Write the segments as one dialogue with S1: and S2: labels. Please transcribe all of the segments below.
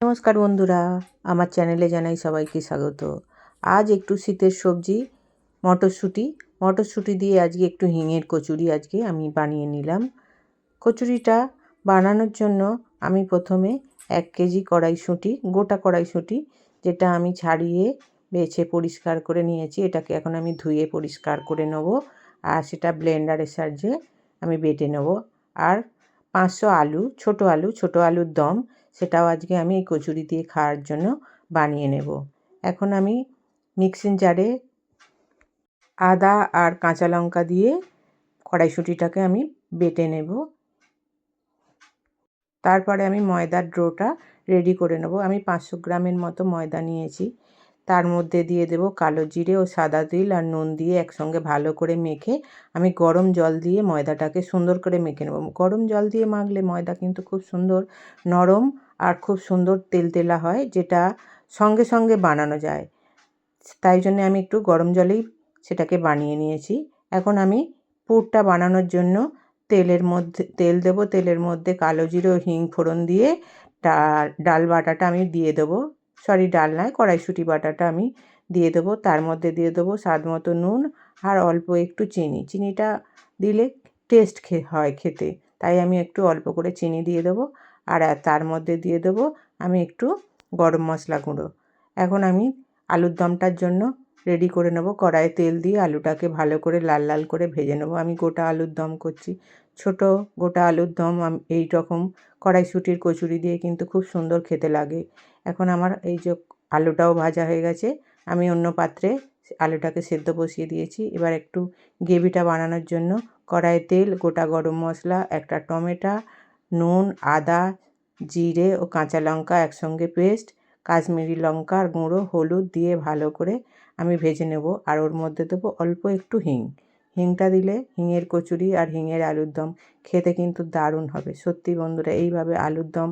S1: নমস্কার বন্ধুরা, আমার চ্যানেলে জানাই সবাইকে স্বাগত। আজ একটু শীতের সবজি মটরশুঁটি দিয়ে আজকে একটু হিঙের কচুরি আজকে আমি বানিয়ে নিলাম। কচুরিটা বানানোর জন্য আমি প্রথমে 1 কেজি কড়াইশুঁটি, গোটা কড়াইশুঁটি যেটা আমি ছাড়িয়ে বেছে পরিষ্কার করে নিয়েছি, এটাকে এখন আমি ধুয়ে পরিষ্কার করে নেব আর সেটা ব্লেন্ডারের সাহায্যে আমি বেটে নেব। আর 500 আলু, ছোট আলুর দম, সেটাও আজকে আমি এই কচুরি দিয়ে খাওয়ার জন্য বানিয়ে নেব। এখন আমি মিক্সিং জারে আদা আর কাঁচা লঙ্কা দিয়ে কড়াইশুঁটিটাকে আমি বেটে নেব। তারপরে আমি ময়দার ডোটা রেডি করে নেব। আমি 500 গ্রামের মতো ময়দা নিয়েছি, তার মধ্যে দিয়ে দেব কালো জিরে ও সাদা তিল আর নুন দিয়ে একসঙ্গে ভালো করে মেখে আমি গরম জল দিয়ে ময়দাটাকে সুন্দর করে মেখে নেব। গরম জল দিয়ে মাখলে ময়দা কিন্তু খুব সুন্দর নরম আর খুব সুন্দর তেলতেলা হয়, যেটা সঙ্গে সঙ্গে বানানো যায়। তাই জন্য আমি একটু গরম জলেই সেটাকে বানিয়ে নিয়েছি। এখন আমি পুরটা বানানোর জন্য তেল দেব। তেলের মধ্যে কালো জিরে ও হিং ফোড়ন দিয়ে ডাল বাটাটা আমি দিয়ে দেবো। ডাল নয়, কড়াইশুঁটি বাটাটা আমি দিয়ে দেবো। তার মধ্যে দিয়ে দেবো স্বাদ মতো নুন আর অল্প একটু চিনিটা দিলে টেস্ট হয় খেতে, তাই আমি একটু অল্প করে চিনি দিয়ে দেবো। আর তার মধ্যে দিয়ে দেবো আমি একটু গরম মশলা গুঁড়ো। এখন আমি আলুর দমটার জন্য রেডি করে নেব। কড়াইয়ে তেল দিয়ে আলুটাকে ভালো করে লাল লাল করে ভেজে নেব। আমি গোটা আলুর দম করছি। ছোট গোটা আলুর দম এই রকম কড়াইশুঁটির কচুরি দিয়ে কিন্তু খুব সুন্দর খেতে লাগে। এখন আমার এই যে আলুটাও ভাজা হয়ে গেছে, আমি অন্য পাত্রে আলুটাকে সেদ্ধ বসিয়ে দিয়েছি। এবার একটু গ্রেভিটা বানানোর জন্য কড়াইয়ে তেল, গোটা গরম মশলা, একটা টমেটো, নুন, আদা, জিরে ও কাঁচা লঙ্কা একসঙ্গে পেস্ট, কাশ্মীরি লঙ্কার গুঁড়ো, হলুদ দিয়ে ভালো করে আমি ভেজে নেব। আর ওর মধ্যে দেবো অল্প একটু হিংটা দিলে হিঙের কচুরি আর হিঙের আলুর দম খেতে কিন্তু দারুণ হবে। সত্যি বন্ধুরা, এইভাবে আলুর দম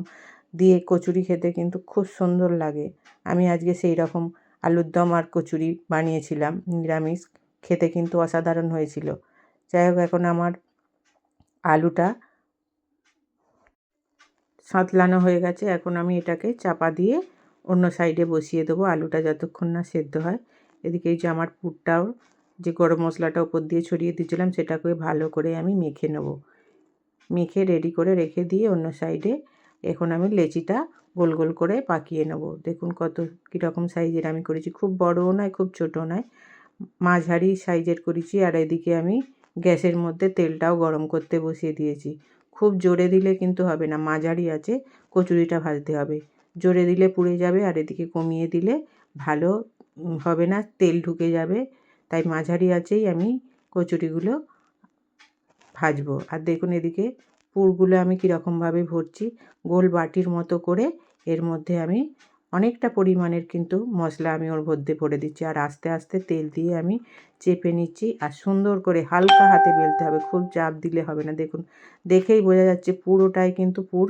S1: দিয়ে কচুরি খেতে কিন্তু খুব সুন্দর লাগে। আমি আজকে সেই রকম আলুর দম আর কচুরি বানিয়েছিলাম নিরামিষ, খেতে কিন্তু অসাধারণ হয়েছিল। যাই হোক, এখন আমার আলুটা সাঁতলানো হয়ে গেছে। এখন আমি এটাকে চাপা দিয়ে অন্য সাইডে বসিয়ে দেবো, আলুটা যতক্ষণ না সেদ্ধ হয়। এদিকে এই যে আমার পুরটাও, যে গরম মশলাটা উপর দিয়ে ছড়িয়ে দিয়েছিলাম, সেটাকে ভালো করে আমি মেখে নেব। মেখে রেডি করে রেখে দিয়ে অন্য সাইডে এখন আমি লেচিটা গোল গোল করে পাকিয়ে নেব। দেখুন কীরকম সাইজের আমি করেছি, খুব বড়ও নয় খুব ছোটো নয়, মাঝারি সাইজের করেছি। আর এদিকে আমি গ্যাসের মধ্যে তেলটাও গরম করতে বসিয়ে দিয়েছি। খুব জোরে দিলে কিন্তু হবে না, মাঝারি আছে কচুরিটা ভাজতে হবে। জোরে দিলে পুড়ে যাবে, আর এদিকে কমিয়ে দিলে ভালো হবে না, তেল ঢুকে যাবে। তাই মাঝারি আঁচেই আমি কচুরিগুলো ভাজবো। আর দেখুন এদিকে পুরগুলো আমি কীরকমভাবে ভরছি, গোল বাটির মতো করে এর মধ্যে আমি অনেকটা পরিমাণের কিন্তু মশলা আমি ওর মধ্যে ভরে দিচ্ছি। আর আস্তে আস্তে তেল দিয়ে আমি চেপে নিচ্ছি, আর সুন্দর করে হালকা হাতে বেলতে হবে, খুব চাপ দিলে হবে না। দেখুন, দেখেই বোঝা যাচ্ছে পুরোটাই কিন্তু পুর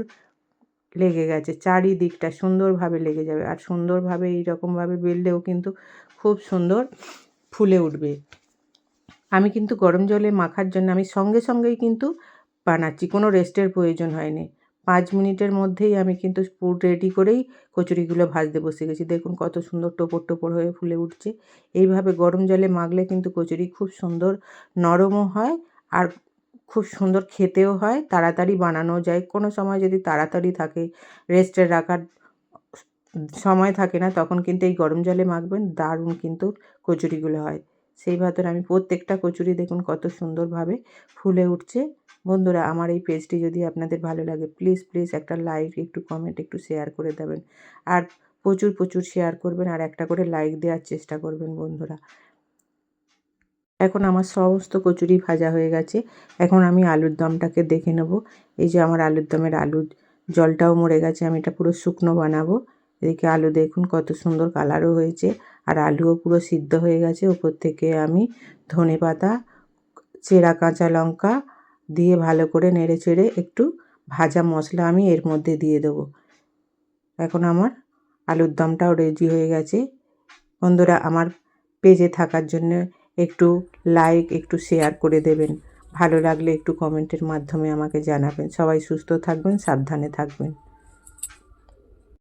S1: লেগে গেছে, চারিদিকটা সুন্দরভাবে লেগে যাবে। আর সুন্দরভাবে এইরকমভাবে বেললেও কিন্তু খুব সুন্দর ফুলে উঠবে। আমি কিন্তু গরম জলে মাখার জন্য আমি সঙ্গে সঙ্গেই কিন্তু বানাচ্ছি, কোনো রেস্টের প্রয়োজন হয়নি। 5 মিনিটের মধ্যেই আমি কিন্তু পুর রেডি করেই কচুরিগুলো ভাজতে বসে গেছি। দেখুন কত সুন্দর টোপর টোপর হয়ে ফুলে উঠছে। এইভাবে গরম জলে মাখলে কিন্তু কচুরি খুব সুন্দর নরমও হয় আর খুব সুন্দর খেতেও হয়, তাড়াতাড়ি বানানো যায়। কোনো সময় যদি তাড়াতাড়ি থাকে, রেস্টে রাখার সময় থাকে না, তখন কিন্তু এই গরম জলে মাখবেন, দারুণ কিন্তু কচুরিগুলো হয়। সেই ভাবে আমি প্রত্যেকটা কচুরি দেখুন কত সুন্দরভাবে ফুলে উঠছে। বন্ধুরা, আমার এই পেজটি যদি আপনাদের ভালো লাগে, প্লিজ একটা লাইক, একটু কমেন্ট, একটু শেয়ার করে দেবেন। আর প্রচুর শেয়ার করবেন, আর একটা করে লাইক দেওয়ার চেষ্টা করবেন বন্ধুরা। এখন আমার সমস্ত কচুরি ভাজা হয়ে গেছে। এখন আমি আলুর দমটাকে দেখে নেব। এই যে আমার আলুর দমের আলুর জলটাও মরে গেছে, আমি এটা পুরো শুকনো বানাবো। এদিকে আলু দেখুন কত সুন্দর কালারও হয়েছে, আর আলুও পুরো সিদ্ধ হয়ে গেছে। উপর থেকে আমি ধনেপাতা, চেরা কাঁচা লঙ্কা দিয়ে ভালো করে নেড়ে চেড়ে একটু ভাজা মশলা আমি এর মধ্যে দিয়ে দেবো। এখন আমার আলুর দমটাও রেডি হয়ে গেছে। বন্ধুরা, আমার পেজে থাকার জন্য একটু লাইক, একটু শেয়ার করে দেবেন। ভালো লাগলে একটু কমেন্টের মাধ্যমে আমাকে জানাবেন। সবাই সুস্থ থাকবেন, সাবধানে থাকবেন।